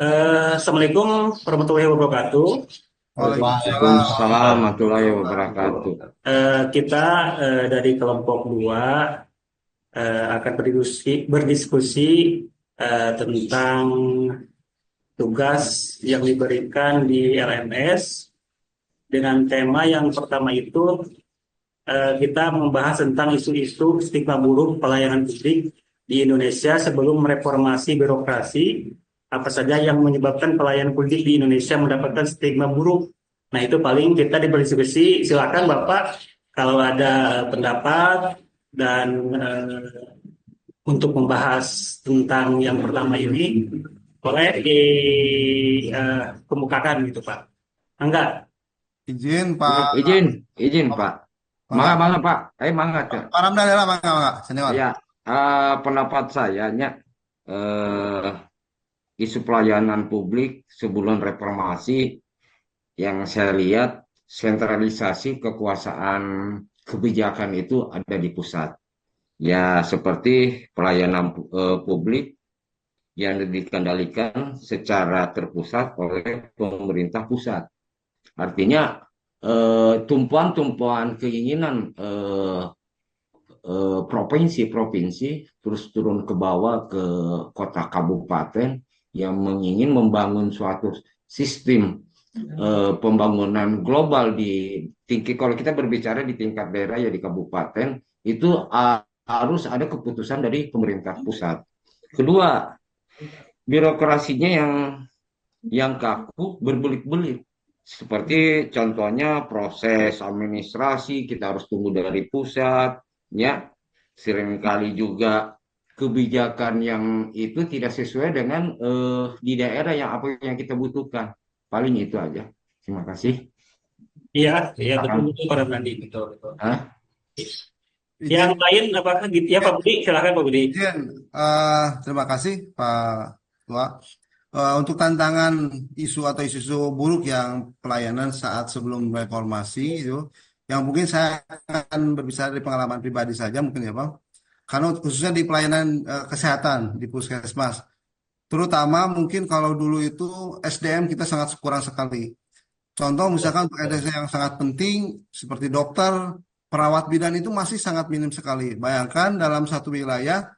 Assalamualaikum warahmatullahi wabarakatuh. Waalaikumsalam Waalaikumsalam warahmatullahi warahmatullahi wabarakatuh. wabarakatuh. Kita dari kelompok 2 akan berdiskusi tentang tugas yang diberikan di LMS dengan tema yang pertama itu kita membahas tentang isu-isu stigma buruk pelayanan publik di Indonesia sebelum reformasi birokrasi, apa saja yang menyebabkan pelayanan publik di Indonesia mendapatkan stigma buruk. Nah, itu paling kita berdiskusi. Silakan Bapak kalau ada pendapat dan untuk membahas tentang yang pertama ini boleh dikemukakan gitu Pak. Enggak? Izin Pak Izin, izin Pak. Mangga. Mangga, mangga Pak. Mangga Cak. Pak Ramdan ya mangga mangga senior. Ya, pendapat saya eh, isu pelayanan publik sebelum reformasi yang saya lihat sentralisasi kekuasaan kebijakan itu ada di pusat. Ya, seperti pelayanan publik yang dikendalikan secara terpusat oleh pemerintah pusat. Artinya tumpuan-tumpuan keinginan provinsi-provinsi terus turun ke bawah ke kota kabupaten yang ingin membangun suatu sistem pembangunan global di tingkat, kalau kita berbicara di tingkat daerah ya di kabupaten itu harus ada keputusan dari pemerintah pusat. Kedua, birokrasinya yang kaku berbelit-belit. Seperti contohnya proses administrasi kita harus tunggu dari pusat, ya. Seringkali juga kebijakan yang itu tidak sesuai dengan di daerah yang apa yang kita butuhkan. Paling itu aja. Terima kasih. Iya, iya betul Silakan. betul Pak Ramadi, betul betul. Hah? Yang Izin lain apakah gitu ya Pak Budi? Silakan Pak Budi. izin terima kasih Pak Tua. Untuk tantangan isu atau isu-isu buruk yang pelayanan saat sebelum reformasi itu, yang mungkin saya akan berbicara dari pengalaman pribadi saja mungkin ya Bang. Karena khususnya di pelayanan kesehatan di puskesmas, terutama mungkin kalau dulu itu SDM kita sangat kurang sekali. Contoh misalkan PNS yang sangat penting seperti dokter, perawat bidan itu masih sangat minim sekali. Bayangkan dalam satu wilayah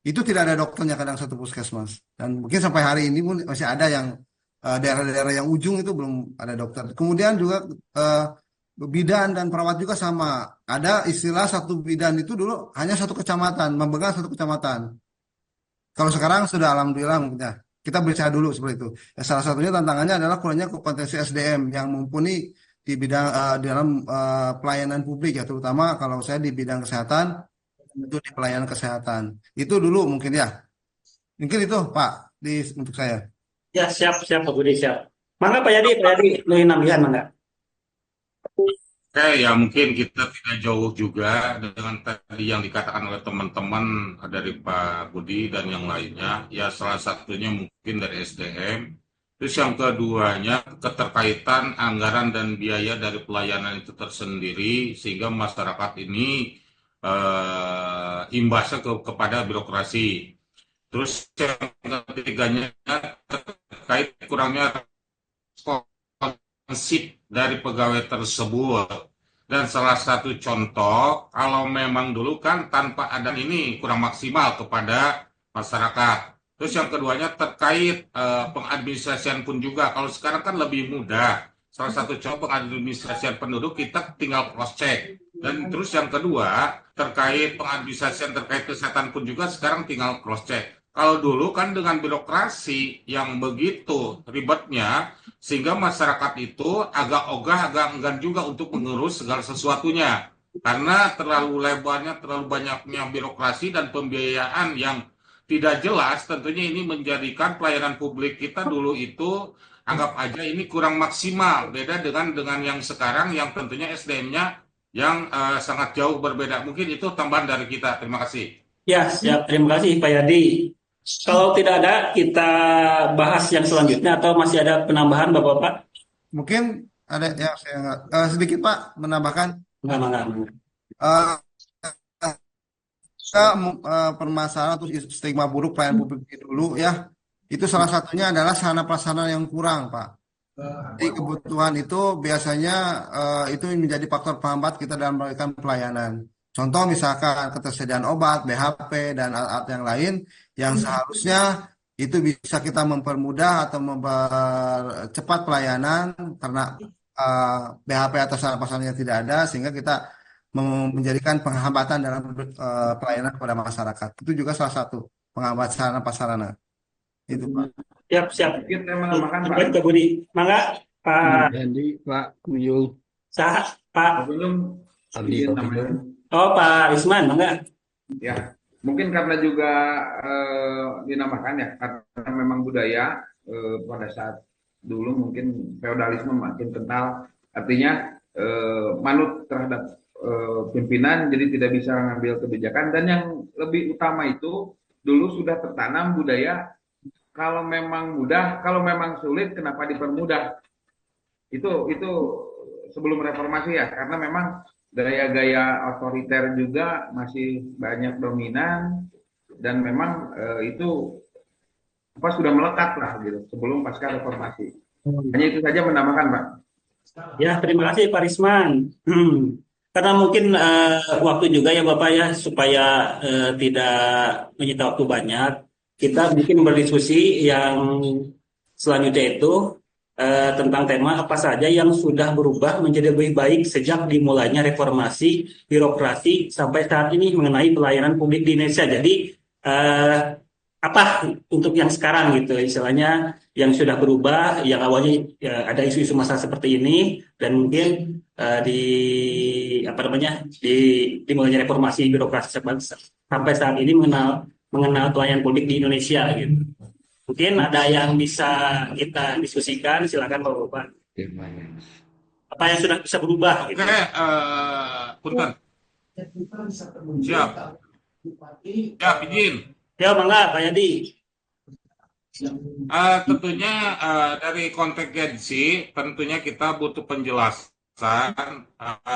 itu tidak ada dokternya kadang satu puskesmas. Dan mungkin sampai hari ini pun masih ada yang daerah-daerah yang ujung itu belum ada dokter. Kemudian juga eh, bidan dan perawat juga sama. Ada istilah satu bidan itu dulu hanya satu kecamatan, memegang satu kecamatan. Kalau sekarang sudah alhamdulillah mungkin ya. Kita bicara dulu seperti itu. Ya, salah satunya tantangannya adalah kurangnya kompetensi SDM yang mumpuni di bidang di dalam pelayanan publik ya, terutama kalau saya di bidang kesehatan itu di pelayanan kesehatan. Itu dulu mungkin ya. Mungkin itu Pak untuk saya. Ya siap siap Pak Budi siap. Mangga Pak Yadi nuhun nambihan mangga. Oke, ya mungkin kita tidak jauh juga dengan tadi yang dikatakan oleh teman-teman dari Pak Budi dan yang lainnya. Ya salah satunya mungkin dari SDM. Terus yang keduanya keterkaitan anggaran dan biaya dari pelayanan itu tersendiri sehingga masyarakat ini imbasnya kepada birokrasi. Terus yang ketiganya terkait kurangnya responsif dari pegawai tersebut. Dan salah satu contoh, kalau memang dulu kan tanpa ada ini kurang maksimal kepada masyarakat. Terus yang keduanya terkait pengadministrasian pun juga. Kalau sekarang kan lebih mudah. Salah satu contoh pengadministrasian penduduk kita tinggal cross check. Dan terus yang kedua terkait pengadministrasian terkait kesehatan pun juga sekarang tinggal cross check. Kalau dulu kan dengan birokrasi yang begitu ribetnya, sehingga masyarakat itu agak ogah, agak enggan juga untuk mengurus segala sesuatunya. Karena terlalu lebarnya, terlalu banyaknya birokrasi dan pembiayaan yang tidak jelas, tentunya ini menjadikan pelayanan publik kita dulu itu anggap aja ini kurang maksimal. Beda dengan yang sekarang yang tentunya SDM-nya yang sangat jauh berbeda. Mungkin itu tambahan dari kita. Terima kasih. Ya siap terima kasih Pak Yadi. Kalau tidak ada kita bahas yang selanjutnya atau masih ada penambahan Bapak-Bapak? Mungkin ada yang saya nggak sedikit Pak menambahkan Enggak, enggak, enggak. eh, kita permasalahan atau stigma buruk pelayanan publik dulu ya. Itu salah satunya adalah sarana prasarana yang kurang, Pak. Jadi kebutuhan itu biasanya itu menjadi faktor penghambat kita dalam memberikan pelayanan. Contoh misalkan ketersediaan obat, BHP, dan alat-alat yang lain yang seharusnya itu bisa kita mempermudah atau mempercepat pelayanan karena BHP atau sarana prasarana tidak ada sehingga kita menjadikan penghambatan dalam pelayanan kepada masyarakat. Itu juga salah satu penghambat sarana prasarana. Itu, Pak. Siap, siap. Mungkin saya menambahkan, Pak. Baik, Pak Budi. Mangga, Pak Jadi Pak Muyul, Sah, Pak. Belum Abdi izin Kopidum. namanya. Oh, Pak Risman, mangga. Ya, mungkin karena juga dinamakan ya, karena memang budaya pada saat dulu mungkin feodalisme makin kental, artinya manut terhadap pimpinan, jadi tidak bisa mengambil kebijakan. Dan yang lebih utama itu dulu sudah tertanam budaya kalau memang mudah, kalau memang sulit, kenapa dipermudah? Itu sebelum reformasi ya, karena memang gaya-gaya otoriter juga masih banyak dominan dan memang itu sudah melekat lah gitu sebelum pasca reformasi. Hanya itu saja menambahkan, Pak. Ya, terima kasih Pak Risman. Karena mungkin waktu juga ya Bapak ya, supaya tidak menyita waktu banyak, kita mungkin berdiskusi yang selanjutnya itu tentang tema apa saja yang sudah berubah menjadi lebih baik sejak dimulainya reformasi birokrasi sampai saat ini mengenai pelayanan publik di Indonesia. Jadi apa untuk yang sekarang gitu, istilahnya yang sudah berubah, yang awalnya ada isu-isu masalah seperti ini dan mungkin dimulainya reformasi birokrasi sampai saat ini mengenal pelayanan publik di Indonesia gitu. Mungkin ada yang bisa kita diskusikan, silakan Bapak. Apa yang sudah bisa berubah gitu. Oke, punten. Siap. Siap, izin. Ya, mangga Pak Yadi. Tentunya dari kontingensi, tentunya kita butuh penjelasan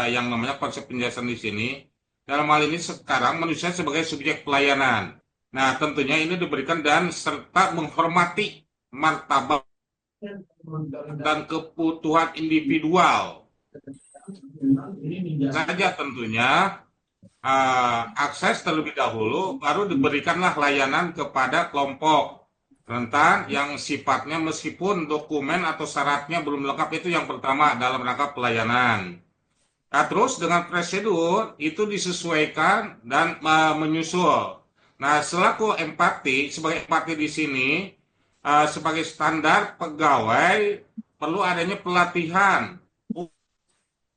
yang namanya konsep penjelasan di sini. Dalam hal ini sekarang manusia sebagai subjek pelayanan. Nah, tentunya ini diberikan dan serta menghormati martabat dan kebutuhan individual. Saja tentunya akses terlebih dahulu, baru diberikanlah layanan kepada kelompok rentan yang sifatnya meskipun dokumen atau syaratnya belum lengkap, itu yang pertama dalam rangka pelayanan. Nah, terus dengan prosedur itu disesuaikan dan menyusul. Nah, selaku empati, sebagai empati di sini, sebagai standar pegawai, perlu adanya pelatihan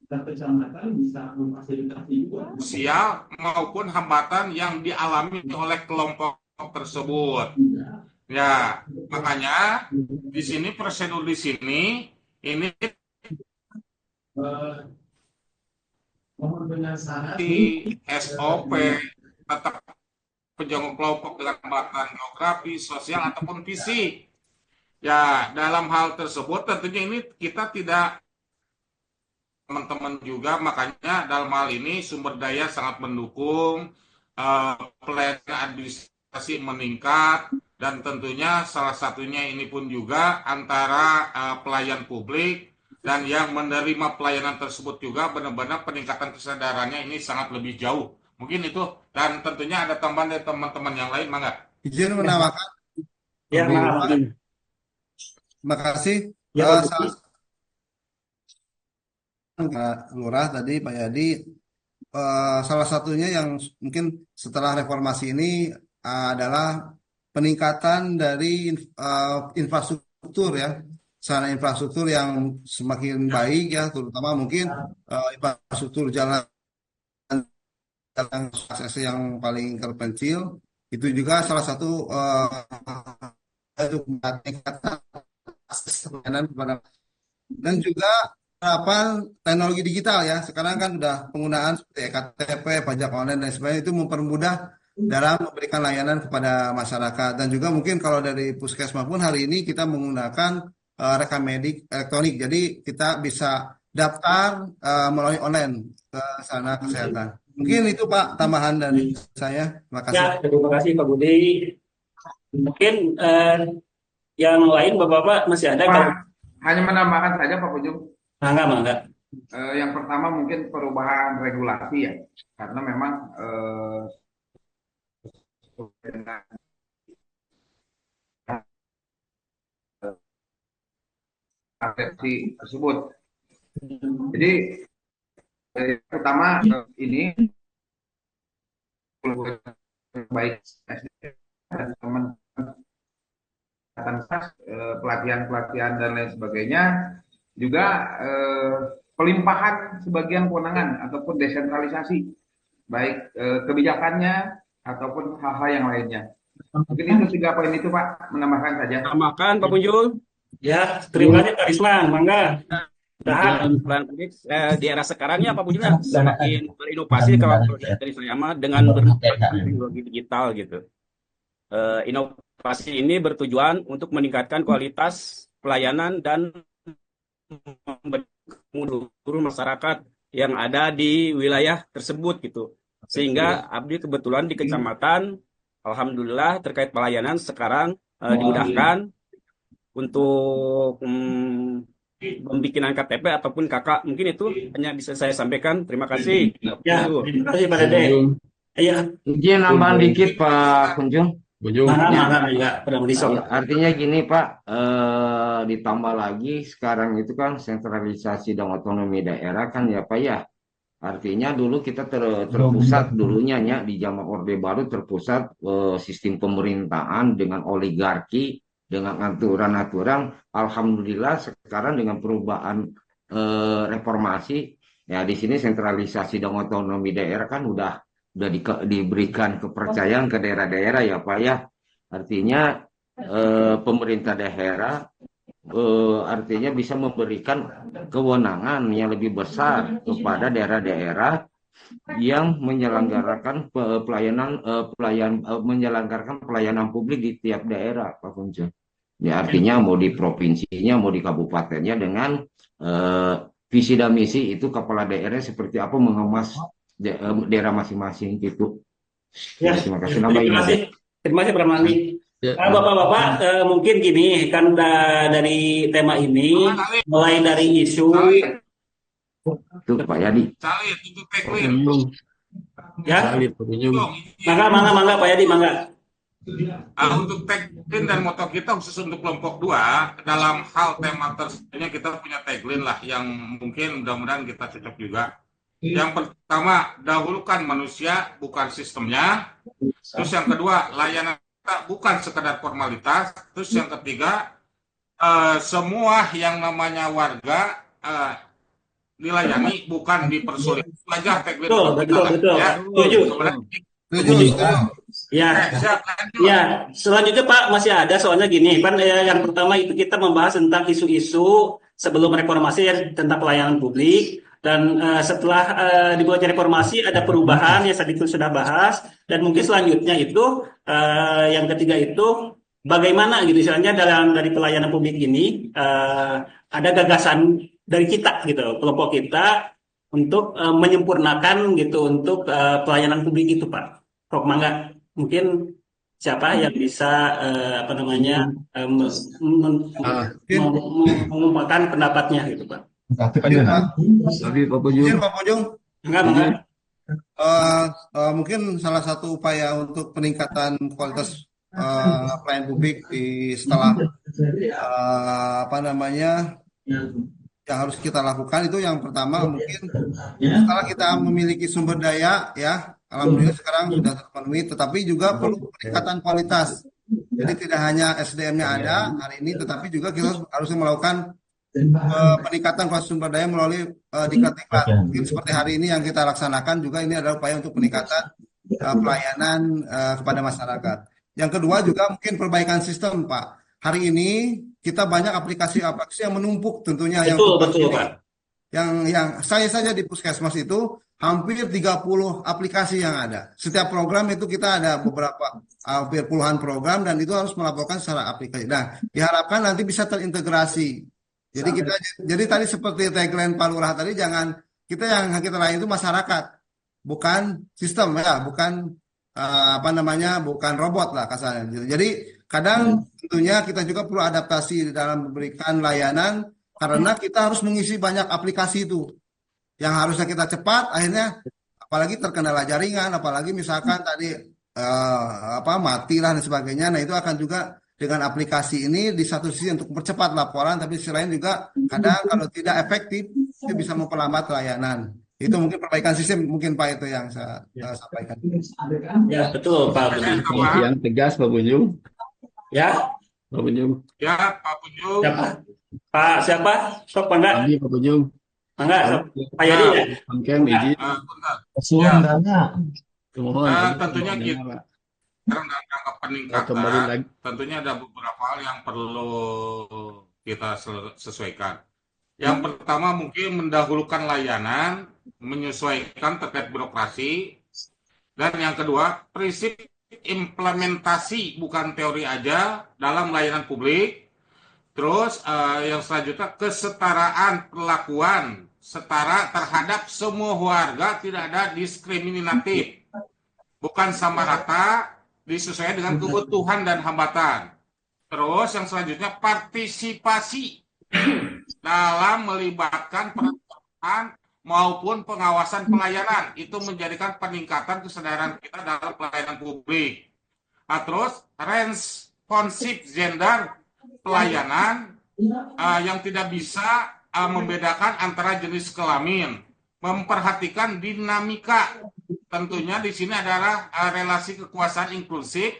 dan kecamatan bisa memfasilitasi juga sosial maupun hambatan yang dialami oleh kelompok tersebut. Ya, makanya di sini prosedur di sini ini dengan syarat di SOP tetap penjaga kelompok dengan hambatan geografi, sosial ataupun fisik. Ya, dalam hal tersebut tentunya ini kita tidak teman-teman juga, makanya dalam hal ini sumber daya sangat mendukung, pelayanan administrasi meningkat, dan tentunya salah satunya ini pun juga antara pelayan publik dan yang menerima pelayanan tersebut juga benar-benar peningkatan kesadarannya ini sangat lebih jauh. Mungkin itu, dan tentunya ada tambahan dari teman-teman yang lain, mangga. Izin menambahkan. Ya, maaf. Terima kasih. Ya, Pak. Lurah tadi Pak Yadi, salah satunya yang mungkin setelah reformasi ini adalah peningkatan dari infrastruktur ya, sarana infrastruktur yang semakin baik ya, terutama mungkin infrastruktur jalan akses yang paling terpencil, itu juga salah satu untuk meningkatkan akses pelayanan kepada, dan juga teknologi digital ya. Sekarang kan sudah penggunaan seperti EKTP, pajak online dan sebagainya, itu mempermudah dalam memberikan layanan kepada masyarakat. Dan juga mungkin kalau dari Puskesmas pun hari ini kita menggunakan rekam medik elektronik. Jadi kita bisa daftar melalui online ke sarana kesehatan. Mungkin itu Pak tambahan dari saya. Terima kasih. Ya, terima kasih Pak Budi. Mungkin Yang lain Bapak-Bapak masih ada kalau Pak, hanya menambahkan saja Pak Pujung. mangga. Yang pertama mungkin perubahan regulasi ya, karena memang dengan atensi tersebut. Jadi pertama ini baik dan teman pelatihan dan lain sebagainya juga pelimpahan sebagian kewenangan ataupun desentralisasi baik kebijakannya ataupun hal-hal yang lainnya. Mungkin itu 3 poin itu Pak, menambahkan saja. Tambahkan Pak Punjul. Ya, terima kasih Pak Risman, mangga. Tahan. Dan pelayanan publik di era sekarang ya Pak Punjul ya, semakin berinovasi kalau dari saya mah dengan berbagai teknologi digital gitu. Inovasi ini bertujuan untuk meningkatkan kualitas pelayanan dan seluruh masyarakat yang ada di wilayah tersebut gitu. Sehingga Abdi kebetulan di kecamatan, alhamdulillah terkait pelayanan sekarang dimudahkan untuk pembikinan KTP ataupun KK. Mungkin itu hanya bisa saya sampaikan. Terima kasih. Ya, terima kasih Pak Dede. Iya, Izin nambahan dikit Pak Kunjung. mangga ya, pada Mendisok. Artinya gini Pak, ditambah lagi sekarang itu kan sentralisasi dan otonomi daerah kan ya Pak ya. Artinya dulu kita terpusat dulunya ya di zaman Orde Baru terpusat sistem pemerintahan dengan oligarki, dengan aturan-aturan. Alhamdulillah sekarang dengan perubahan reformasi ya di sini sentralisasi dan otonomi daerah kan udah diberikan kepercayaan ke daerah-daerah ya Pak ya. Artinya pemerintah daerah artinya bisa memberikan kewenangan yang lebih besar kepada daerah-daerah yang menyelenggarakan pelayanan publik di tiap daerah Pak Kunjung. Ya artinya mau di provinsinya mau di kabupatennya dengan visi dan misi itu kepala daerah seperti apa mengemas daerah masing-masing gitu. Ya, Terima kasih nambah ini. terima kasih Pak Mandi. Bapak-bapak, mungkin gini kan dari tema ini mulai dari isu Tuh Pak Yadi. Salih, untuk tagline. ya, Pak Punjul. mangga Pak Yadi, mangga. Untuk tagline dan moto kita khusus untuk kelompok 2 dalam hal tema tersebutnya kita punya tagline lah yang mungkin mudah-mudahan kita cocok juga. Yang pertama, dahulukan manusia bukan sistemnya. Terus yang kedua, layanan kita bukan sekedar formalitas. Terus yang ketiga, semua yang namanya warga dilayani bukan dipersulit. Aja tagline Betul. ya. Setuju. Ya, Siap, lanjut. ya. Selanjutnya Pak masih ada soalnya gini, kan yang pertama itu kita membahas tentang isu-isu sebelum reformasi ya, tentang pelayanan publik. Dan setelah dibuatnya reformasi ada perubahan yang tadi itu sudah bahas, dan mungkin selanjutnya itu yang ketiga itu bagaimana gitu misalnya dari pelayanan publik ini ada gagasan dari kita gitu kelompok kita untuk menyempurnakan gitu untuk pelayanan publik itu Pak. Prof Mangga, mungkin siapa yang bisa mengungkapkan pendapatnya gitu Pak. Izin, Pak. Tapi Pak Punjul. Izin, Pak Pujung. Mangga. Mungkin salah satu upaya untuk peningkatan kualitas pelayanan publik setelah yang harus kita lakukan itu yang pertama mungkin setelah kita memiliki sumber daya ya alhamdulillah sekarang sudah terpenuhi, tetapi juga perlu peningkatan kualitas. Jadi tidak hanya SDM-nya ada hari ini, tetapi juga kita harus melakukan peningkatan kualitas sumber daya melalui diklat-diklat. Mungkin seperti hari ini yang kita laksanakan juga ini adalah upaya untuk peningkatan pelayanan kepada masyarakat. Yang kedua juga mungkin perbaikan sistem, Pak. Hari ini kita banyak aplikasi-aplikasi yang menumpuk tentunya. Betul, Pak. Yang saya saja di Puskesmas itu hampir 30 aplikasi yang ada. Setiap program itu kita ada beberapa hampir puluhan program dan itu harus melaporkan secara aplikasi. Nah, diharapkan nanti bisa terintegrasi. Jadi tadi seperti tagline Pak Lurah tadi, jangan kita yang kita layan itu masyarakat, bukan sistem ya, bukan apa namanya, bukan robot lah kasarnya gitu. Jadi kadang tentunya kita juga perlu adaptasi dalam memberikan layanan karena kita harus mengisi banyak aplikasi itu yang harusnya kita cepat, akhirnya apalagi terkendala jaringan, apalagi misalkan tadi mati lah dan sebagainya. Nah itu akan juga dengan aplikasi ini di satu sisi untuk mempercepat laporan, tapi di sisi lain juga kadang kalau tidak efektif itu bisa memperlambat layanan. Itu mungkin perbaikan sistem mungkin Pak itu yang saya sampaikan. Ya, betul Pak Budi. Yang tegas Pak Bunjung. Ya, Pak Bunjung. Ya, Pak Bunjung. siapa? Pak siapa? Sok Mangga. Tadi Pak Bunjung. Mangga, sok. Pak Yadi ya. Pangkem izin. Bentar. Mohon. Tentunya kita dalam rangka peningkatan, Kembali lagi. tentunya ada beberapa hal yang perlu kita sesuaikan. Yang pertama mungkin mendahulukan layanan, menyesuaikan terkait birokrasi, dan yang kedua prinsip implementasi bukan teori aja dalam layanan publik. Terus yang selanjutnya kesetaraan perlakuan, setara terhadap semua warga, tidak ada diskriminatif, bukan sama rata, disesuaikan dengan kebutuhan dan hambatan. Terus yang selanjutnya partisipasi dalam melibatkan perencanaan maupun pengawasan pelayanan. Itu menjadikan peningkatan kesadaran kita dalam pelayanan publik. Nah, terus responsif gender pelayanan yang tidak bisa membedakan antara jenis kelamin, memperhatikan dinamika. Tentunya di sini adalah relasi kekuasaan inklusif,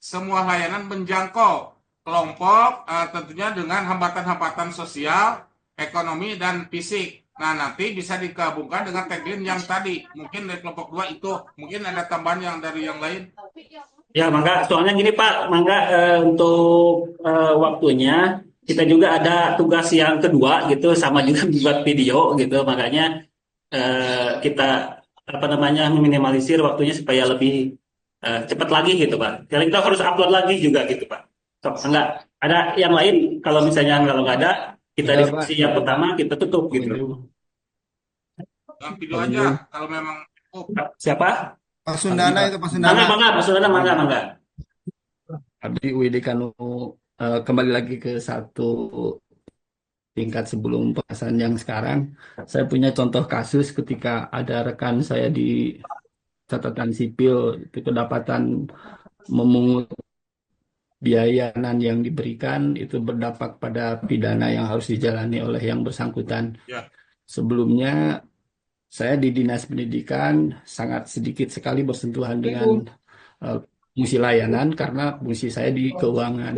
semua layanan menjangkau kelompok tentunya dengan hambatan-hambatan sosial, ekonomi, dan fisik. Nah, nanti bisa digabungkan dengan tagline yang tadi. Mungkin dari kelompok 2 itu, mungkin ada tambahan yang dari yang lain. Ya, Mangga. Soalnya gini Pak, Mangga untuk waktunya kita juga ada tugas yang kedua gitu, sama juga membuat video gitu. Makanya kita meminimalisir waktunya supaya lebih cepat lagi gitu Pak. Jadi kita harus upload lagi juga gitu Pak. Enggak ada yang lain, kalau misalnya kalau nggak ada, kita diskusi yang pertama kita tutup gitu. Yang video aja kalau memang Siapa? Pak Sundana itu Pak Sundana. Mangga. Abdi Widi Kanu kembali lagi ke satu tingkat sebelum pembahasan yang sekarang. Saya punya contoh kasus ketika ada rekan saya di catatan sipil itu kedapatan memungut biaya yang diberikan itu berdampak pada pidana yang harus dijalani oleh yang bersangkutan. Ya. Sebelumnya saya di Dinas Pendidikan sangat sedikit sekali bersentuhan dengan fungsi layanan karena fungsi saya di keuangan.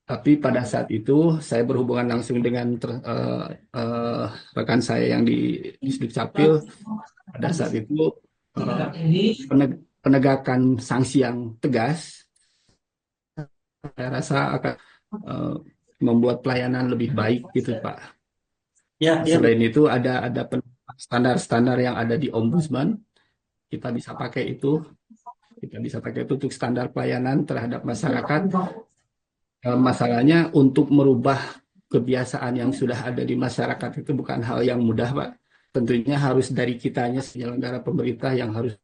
Tapi pada saat itu saya berhubungan langsung dengan rekan saya yang di Dukcapil. Pada saat itu penegakan sanksi yang tegas saya rasa akan membuat pelayanan lebih baik gitu Pak. Ya. Selain itu ada standar-standar yang ada di Ombudsman, kita bisa pakai itu untuk standar pelayanan terhadap masyarakat. Masalahnya untuk merubah kebiasaan yang sudah ada di masyarakat itu bukan hal yang mudah Pak. Tentunya harus dari kitanya penyelenggara pemerintah yang harus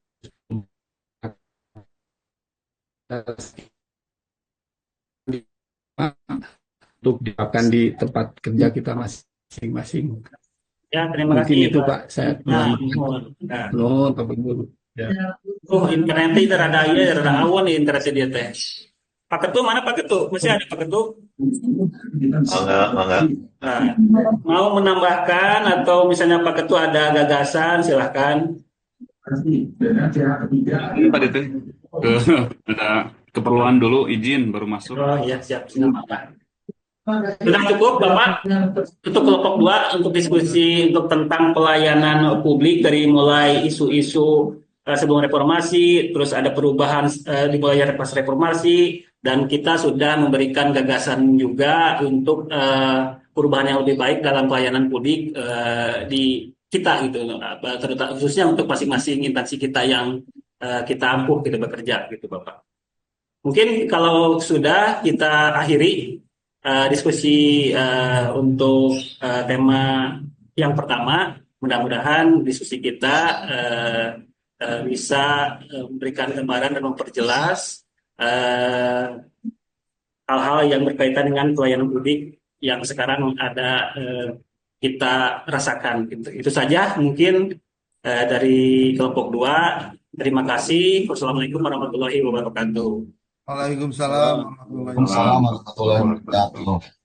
untuk diterapkan di tempat kerja kita masing-masing. Ya, terima Mungkin kasih itu Pak. Pak, saya Nuhun, Pak Gubernur. Ya. Internetnya itu rada awan nih internetnya dia teh. Pak Ketua mana Pak Ketua? Masih ada Pak Ketua? Mangga. Nah, mau menambahkan atau misalnya Pak Ketua ada gagasan, silahkan. Pak Dete, ada keperluan dulu izin baru masuk. Oh iya, siap. Sudah cukup Bapak untuk kelompok 2 untuk diskusi untuk tentang pelayanan publik dari mulai isu-isu sebelum reformasi, terus ada perubahan dimulai pas reformasi, dan kita sudah memberikan gagasan juga untuk perubahan yang lebih baik dalam pelayanan publik di kita gitu, terutama khususnya untuk masing-masing instansi kita yang kita ampuh kita bekerja gitu Bapak. Mungkin kalau sudah kita akhiri diskusi untuk tema yang pertama. Mudah-mudahan diskusi kita bisa memberikan gambaran dan memperjelas eh, hal-hal yang berkaitan dengan pelayanan publik yang sekarang ada kita rasakan. Itu saja mungkin dari kelompok 2. Terima kasih. Wassalamualaikum warahmatullahi wabarakatuh. Waalaikumsalam warahmatullahi Waalaikumsalam wabarakatuh. warahmatullahi wabarakatuh.